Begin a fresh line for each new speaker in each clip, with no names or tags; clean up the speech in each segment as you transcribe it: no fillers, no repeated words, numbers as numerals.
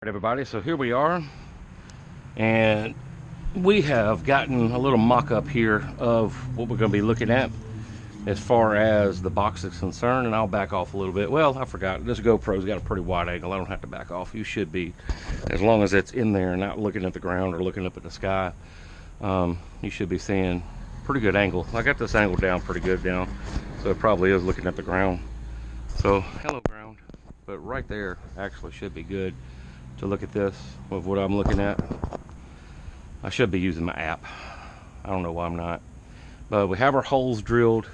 Everybody, so here we are, and we have gotten a little mock-up here of what we're going to be looking at as far as the box is concerned. And I'll back off a little bit. Well, I forgot, this GoPro's got a pretty wide angle. I don't have to back off. You should be, as long as it's in there and not looking at the ground or looking up at the sky. You should be seeing pretty good angle. I got this angle down pretty good now, so it probably is looking at the ground. So hello ground, but right there actually should be good to look at this of what I'm looking at. I should be using my app. I don't know why I'm not. But we have our holes drilled.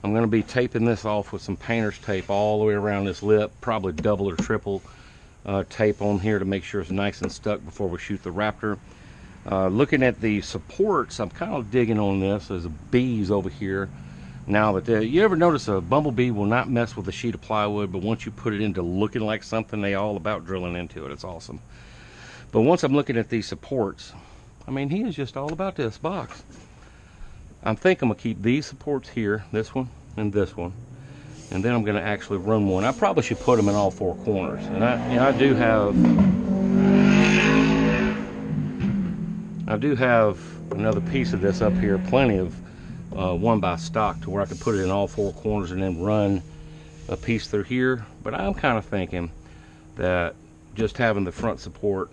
I'm going to be taping this off with some painter's tape all the way around this lip, probably double or triple tape on here to make sure it's nice and stuck before we shoot the Raptor. Looking at the supports, I'm kind of digging on this. There's bees over here. Now that you ever notice a bumblebee will not mess with a sheet of plywood, but once you put it into looking like something, they all about drilling into it. It's awesome. But once I'm looking at these supports, I mean, he is just all about this box. I think I'm gonna keep these supports here, this one and this one, and then I'm gonna actually run one. I probably should put them in all four corners. And I do have another piece of this up here, plenty of one by stock, to where I could put it in all four corners and then run a piece through here. But I'm kind of thinking that just having the front support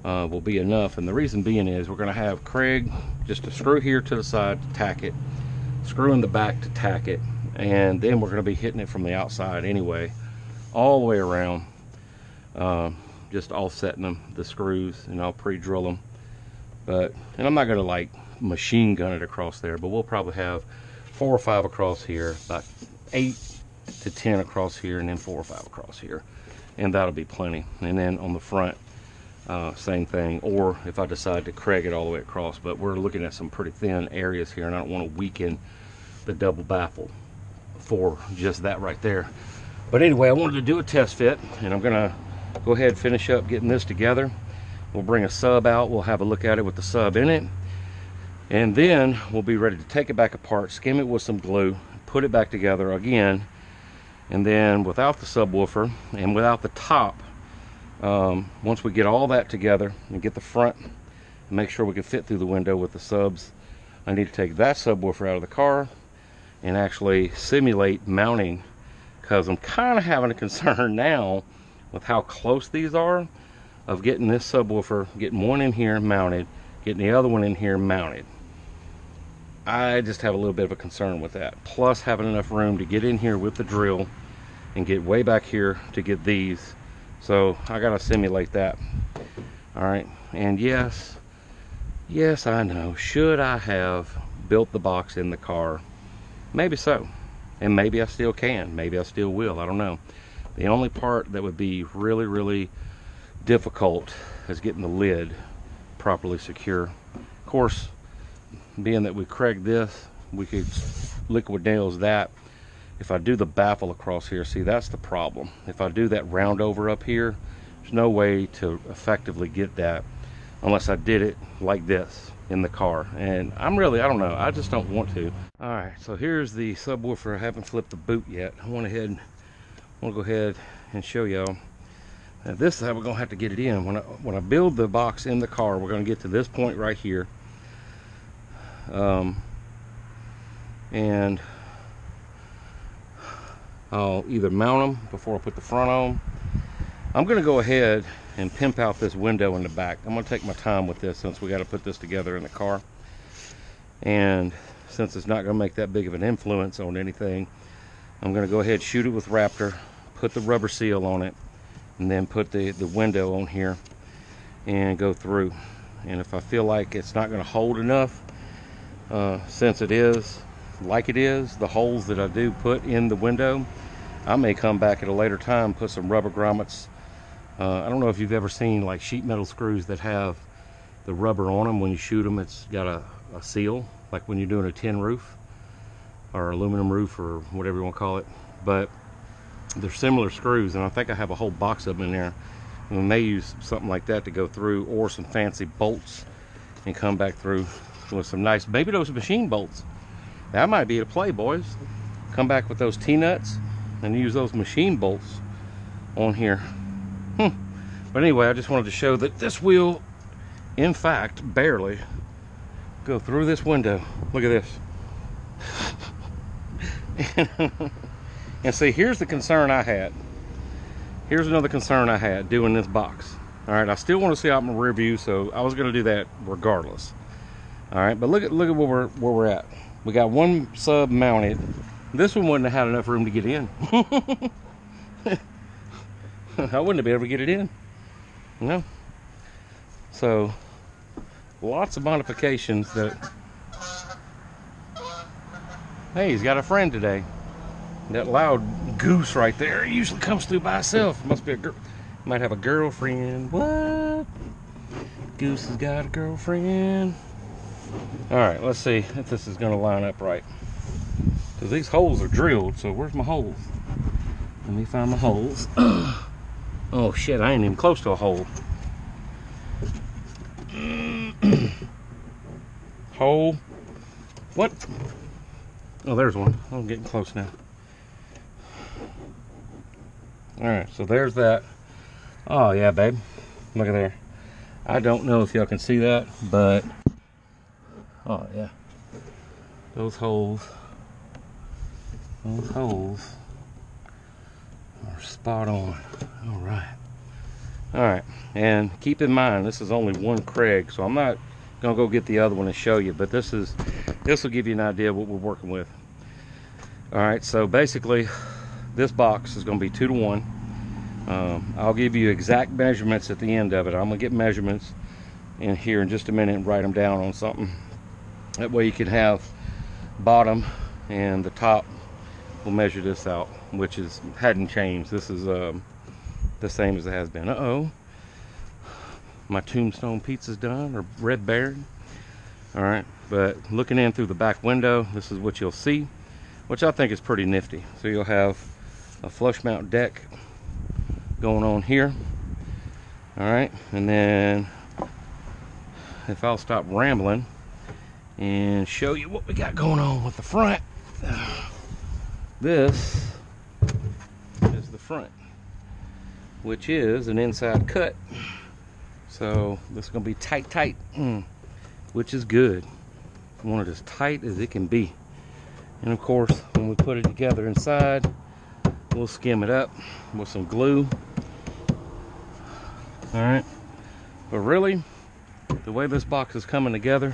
will be enough. And the reason being is we're going to have Craig just a screw here to the side to tack it, screw in the back to tack it, and then we're going to be hitting it from the outside anyway, all the way around, just offsetting them, the screws, and I'll pre-drill them. And I'm not going to like machine gun it across there, but we'll probably have 4 or 5 across here, about 8 to 10 across here, and then 4 or 5 across here, and that'll be plenty. And then on the front, same thing, or if I decide to Craig it all the way across. But we're looking at some pretty thin areas here, and I don't want to weaken the double baffle for just that right there. But anyway, I wanted to do a test fit, and I'm gonna go ahead and finish up getting this together. We'll bring a sub out, we'll have a look at it with the sub in it, and then we'll be ready to take it back apart, skim it with some glue, put it back together again, and then without the subwoofer and without the top, once we get all that together and get the front and make sure we can fit through the window with the subs, I need to take that subwoofer out of the car and actually simulate mounting, because I'm kind of having a concern now with how close these are, of getting this subwoofer, getting one in here mounted, getting the other one in here mounted. I just have a little bit of a concern with that. Plus having enough room to get in here with the drill and get way back here to get these. So I gotta simulate that. All right, and yes, I know, should I have built the box in the car? Maybe so, and maybe I still can, maybe I still will, I don't know. The only part that would be really difficult is getting the lid properly secure. Of course, being that we Craig this, we could liquid nails that. If I do the baffle across here, see, that's the problem. If I do that round over up here, there's no way to effectively get that unless I did it like this in the car. And I don't know, I just don't want to. All right, so here's the subwoofer. I haven't flipped the boot yet. I want to go ahead and show y'all. Now this is how we're gonna have to get it in. When I build the box in the car, we're gonna get to this point right here, and I'll either mount them before I put the front on. I'm gonna go ahead and pimp out this window in the back. I'm gonna take my time with this since we got to put this together in the car, and since it's not gonna make that big of an influence on anything, I'm gonna go ahead and shoot it with Raptor, put the rubber seal on it, and then put the window on here and go through. And if I feel like it's not going to hold enough, since it is like it is, the holes that I do put in the window, I may come back at a later time, put some rubber grommets. I don't know if you've ever seen like sheet metal screws that have the rubber on them. When you shoot them, it's got a seal, like when you're doing a tin roof or aluminum roof or whatever you want to call it. But they're similar screws, and I think I have a whole box of them in there. And we may use something like that to go through, or some fancy bolts, and come back through with some nice, maybe those machine bolts. That might be a play, boys. Come back with those T-nuts and use those machine bolts on here. But anyway, I just wanted to show that this will, in fact, barely go through this window. Look at this. And see, here's the concern I had. Here's another concern I had doing this box. All right, I still want to see out my rear view, so I was going to do that regardless. All right, but look at where we're at. We got one sub mounted. This one wouldn't have had enough room to get in. I wouldn't have been able to get it in. No. So lots of modifications that. Hey, he's got a friend today. That loud goose right there usually comes through by itself. Must be a girl. Might have a girlfriend. What? Goose has got a girlfriend. All right, let's see if this is going to line up right. Because these holes are drilled. So where's my holes? Let me find my holes. Oh shit! I ain't even close to a hole. Hole. What? Oh, there's one. I'm getting close now. Alright, so there's that. Oh yeah, babe. Look at there. I don't know if y'all can see that, but oh yeah. Those holes are spot on. Alright, and keep in mind this is only one Kreg, so I'm not gonna go get the other one and show you, but this will give you an idea of what we're working with. Alright, so basically this box is going to be 2 to 1. I'll give you exact measurements at the end of it. I'm going to get measurements in here in just a minute and write them down on something. That way you can have bottom and the top. We'll measure this out, which hadn't changed. This is the same as it has been. Uh-oh. My Tombstone pizza's done, or Red Baron. Alright, but looking in through the back window, this is what you'll see, which I think is pretty nifty. So you'll have a flush mount deck going on here. Alright, and then if I'll stop rambling and show you what we got going on with the front. This is the front, which is an inside cut. So this is going to be tight, which is good. I want it as tight as it can be. And of course, when we put it together inside, we'll skim it up with some glue. Alright, but really, the way this box is coming together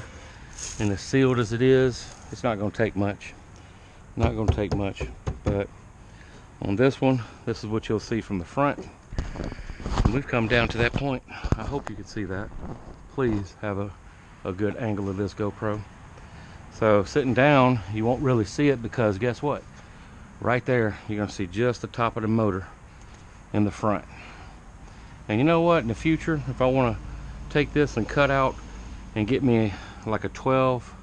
and as sealed as it is, it's not going to take much. Not going to take much. But on this one, this is what you'll see from the front. And we've come down to that point. I hope you can see that. Please have a good angle of this GoPro. So sitting down, you won't really see it because guess what? Right there, you're going to see just the top of the motor in the front. And you know what? In the future, if I want to take this and cut out and get me like a 12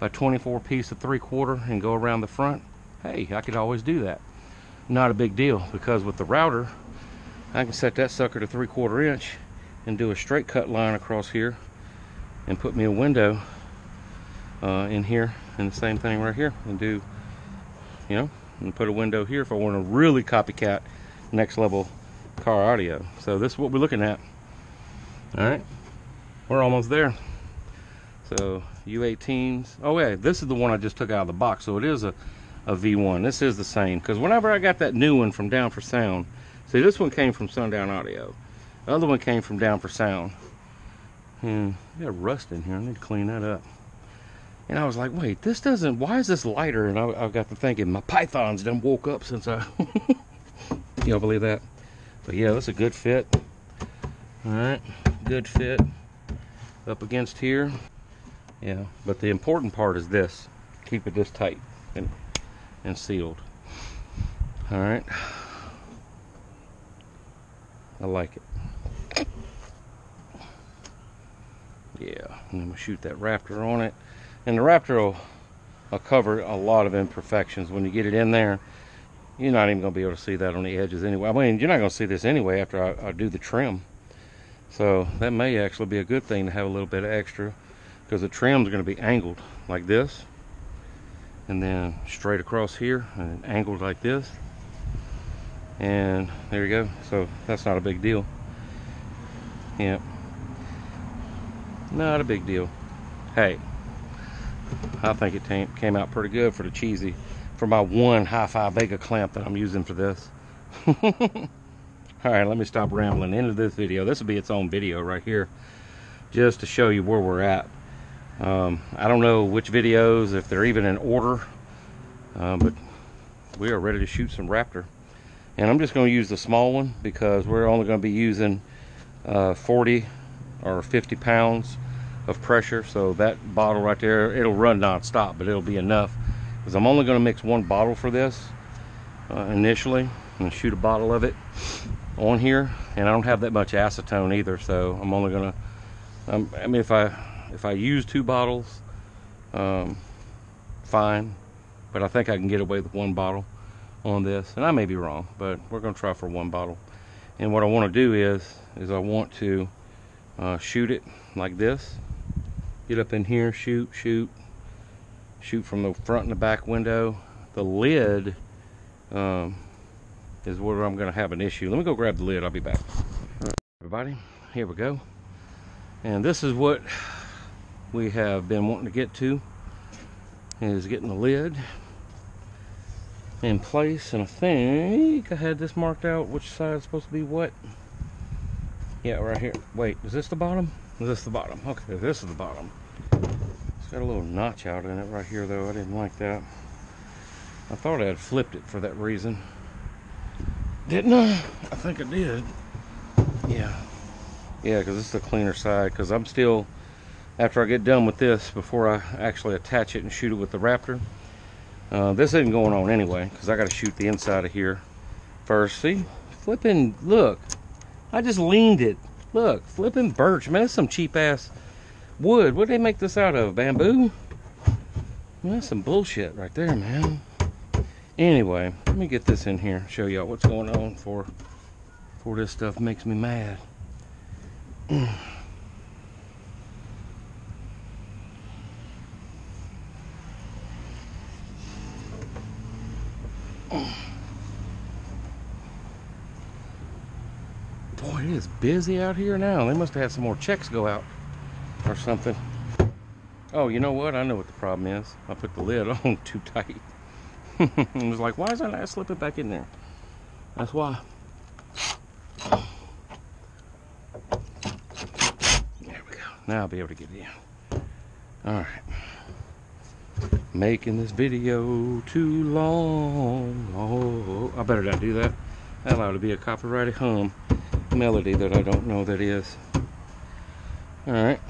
by 24 piece of 3/4 and go around the front, hey, I could always do that. Not a big deal, because with the router, I can set that sucker to 3/4 inch and do a straight cut line across here and put me a window in here, and the same thing right here, and do, you know, and put a window here if I want to really copycat next level car audio. So this is what we're looking at. All right, we're almost there. So U18s. Oh yeah, this is the one I just took out of the box, so it is a V1. This is the same, because whenever I got that new one from Down for Sound, see, this one came from Sundown Audio, the other one came from Down for Sound, and I got rust in here. I need to clean that up. And I was like, wait, this doesn't, why is this lighter? And I got to thinking, my pythons done woke up since I y'all believe that? But yeah, that's a good fit. All right, good fit up against here. Yeah, but the important part is this: keep it this tight and sealed. All right, I like it. Yeah, and I'm gonna shoot that Raptor on it, and the Raptor will cover a lot of imperfections. When you get it in there, you're not even gonna be able to see that on the edges anyway. I mean, you're not gonna see this anyway after I do the trim. So that may actually be a good thing to have a little bit of extra, because the trim's going to be angled like this, and then straight across here and angled like this, and there you go. So that's not a big deal. Yep. Not a big deal. Hey, I think it came out pretty good for the cheesy, for my one Hi-Fi Vega clamp that I'm using for this. All right, let me stop rambling into this video. This will be its own video right here, just to show you where we're at. I don't know which videos, if they're even in order, but we are ready to shoot some Raptor. And I'm just going to use the small one because we're only going to be using 40 or 50 pounds of pressure. So that bottle right there, it'll run non-stop, but it'll be enough. Because I'm only going to mix one bottle for this initially. I'm going to shoot a bottle of it on here, and I don't have that much acetone either, so I'm only going to, I mean, if I use 2 bottles, fine, but I think I can get away with 1 bottle on this, and I may be wrong, but we're going to try for 1 bottle. And what I want to do is I want to shoot it like this. Get up in here, shoot from the front and the back window. The lid is where I'm going to have an issue. Let me go grab the lid. I'll be back. Everybody, here we go. And this is what we have been wanting to get to, is getting the lid in place. And I think I had this marked out which side is supposed to be what. Yeah, right here. Wait, is this the bottom? Is this the bottom? Okay, this is the bottom. It's got a little notch out in it right here, though. I didn't like that. I thought I had flipped it for that reason. Didn't I? I think I did. Yeah, because it's the cleaner side. Because I'm still, after I get done with this, before I actually attach it and shoot it with the Raptor, this isn't going on anyway, because I got to shoot the inside of here first. See, flipping, look, I just leaned it. Look, flipping birch, man, that's some cheap ass wood. What did they make this out of? Bamboo? Man, that's some bullshit right there, man. Anyway, let me get this in here, show y'all what's going on before this stuff makes me mad. Boy, it is busy out here now. They must have had some more checks go out or something. Oh, you know what? I know what the problem is. I put the lid on too tight. It was like, why is that not slipping back in there? That's why. There we go. Now I'll be able to get it in. Alright. Making this video too long. Oh, I better not do that. That ought to be a copyrighted hum melody that I don't know that is. Alright.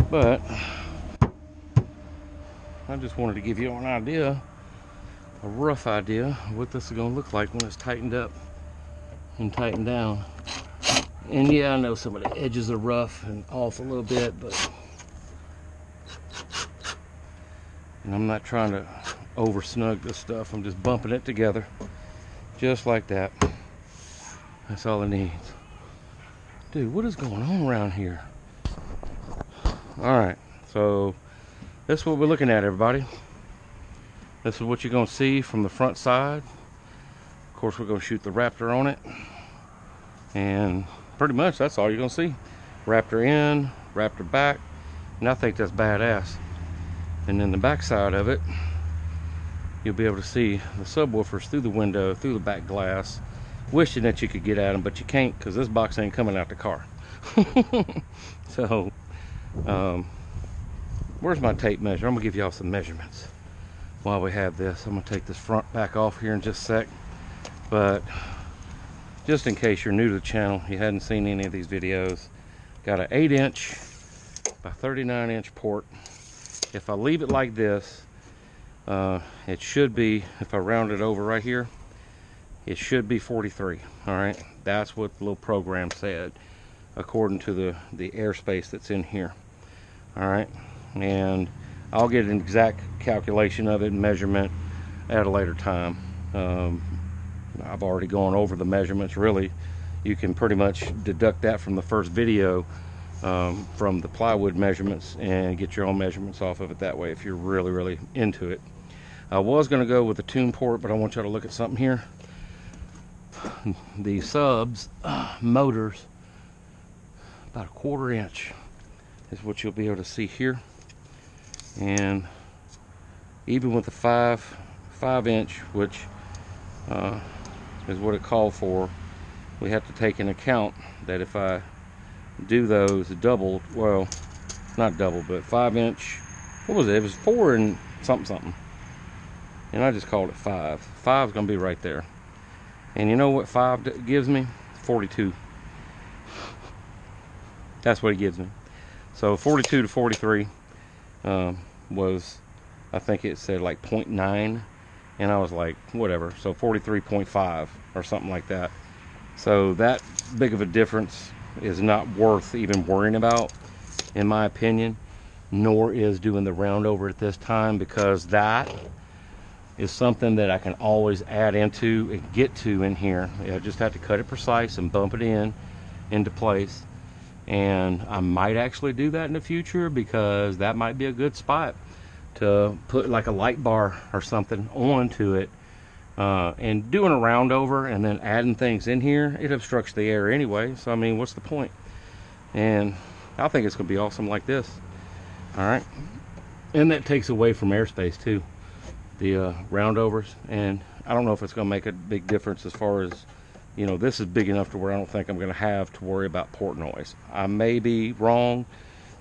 But I just wanted to give you an idea, a rough idea of what this is going to look like when it's tightened up and tightened down. And yeah, I know some of the edges are rough and off a little bit, but and I'm not trying to over snug this stuff. I'm just bumping it together just like that. That's all it needs. Dude, what is going on around here? Alright, so this is what we're looking at, everybody. This is what you're going to see from the front side. Of course, we're going to shoot the Raptor on it. And pretty much that's all you're going to see. Raptor in, Raptor back. And I think that's badass. And then the back side of it, you'll be able to see the subwoofers through the window, through the back glass. Wishing that you could get at them, but you can't, because this box ain't coming out the car. So, where's my tape measure? I'm gonna give y'all some measurements while we have this. I'm gonna take this front back off here in just a sec, but just in case you're new to the channel, you hadn't seen any of these videos, got an 8-inch by 39-inch port. If I leave it like this, it should be, if I round it over right here, it should be 43. All right, that's what the little program said, according to the airspace that's in here. All right, and I'll get an exact calculation of it and measurement at a later time. I've already gone over the measurements. Really, you can pretty much deduct that from the first video, from the plywood measurements, and get your own measurements off of it that way if you're really into it. I was going to go with the tune port, but I want y'all to look at something here. The subs motors about 1/4 inch is what you'll be able to see here. And even with the 5 inch, which is what it called for, we have to take into account that if I do those double, well, not double, but 5 inch, what was it? It was 4 and something. And I just called it 5. 5 is going to be right there. And you know what 5 gives me? 42. That's what it gives me. So 42 to 43 was, I think it said like 0.9. And I was like, whatever. So 43.5 or something like that. So that big of a difference is not worth even worrying about, in my opinion. Nor is doing the round over at this time, because that is something that I can always add into and get to in here. I just have to cut it precise and bump it into place. And I might actually do that in the future, because that might be a good spot to put like a light bar or something onto it. And doing a round over and then adding things in here, it obstructs the air anyway. So I mean, what's the point? And I think it's gonna be awesome like this. All right, and that takes away from airspace too, the round overs. And I don't know if it's gonna make a big difference as far as, you know, this is big enough to where I don't think I'm gonna have to worry about port noise. I may be wrong,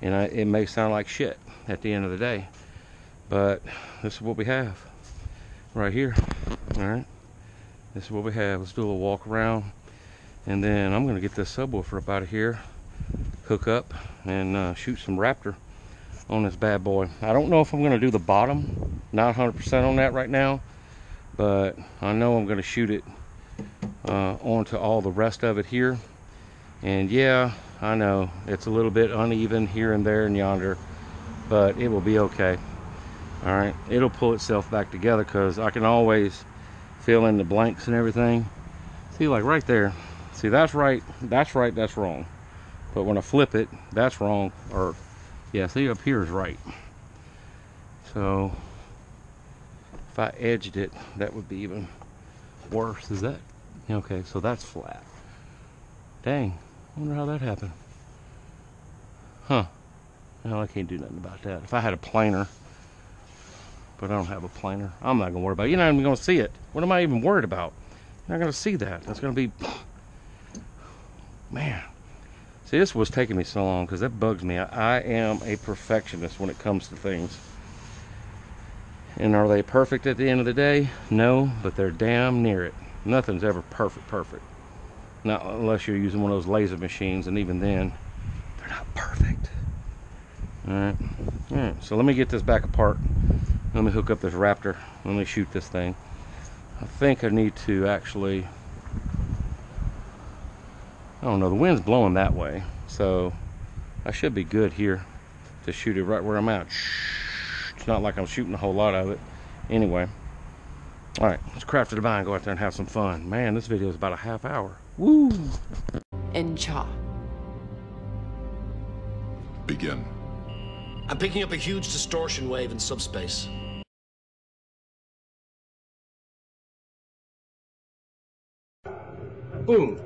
and it may sound like shit at the end of the day, but this is what we have right here. All right, this is what we have. Let's do a little walk around, and then I'm gonna get this subwoofer up out of here, hook up, and shoot some Raptor on this bad boy. I don't know if I'm gonna do the bottom, not 100% on that right now, but I know I'm gonna shoot it onto all the rest of it here. And yeah, I know it's a little bit uneven here and there and yonder, but it will be okay. All right, it'll pull itself back together, because I can always fill in the blanks and everything. See, like right there, see, that's right, that's right, that's wrong. But when I flip it, that's wrong. Or yeah, see, up here is right. So if I edged it, that would be even worse. Is that okay? So that's flat. Dang, I wonder how that happened. Huh. Well, I can't do nothing about that. If I had a planer, but I don't have a planer, I'm not gonna worry about it. You're not even gonna see it. What am I even worried about? You're not gonna see that. That's gonna be, man. See, this was taking me so long because that bugs me. I am a perfectionist when it comes to things. And are they perfect at the end of the day? No, but they're damn near it. Nothing's ever perfect. Not unless you're using one of those laser machines, and even then, they're not perfect. Alright. Alright, so let me get this back apart. Let me hook up this Raptor. Let me shoot this thing. I think I need to actually, I don't know, the wind's blowing that way, so I should be good here to shoot it right where I'm at. It's not like I'm shooting a whole lot of it. Anyway, all right, let's craft a divine, go out there and have some fun. Man, this video is about a half hour. Woo!
In Cha.
Begin.
I'm picking up a huge distortion wave in subspace.
Boom!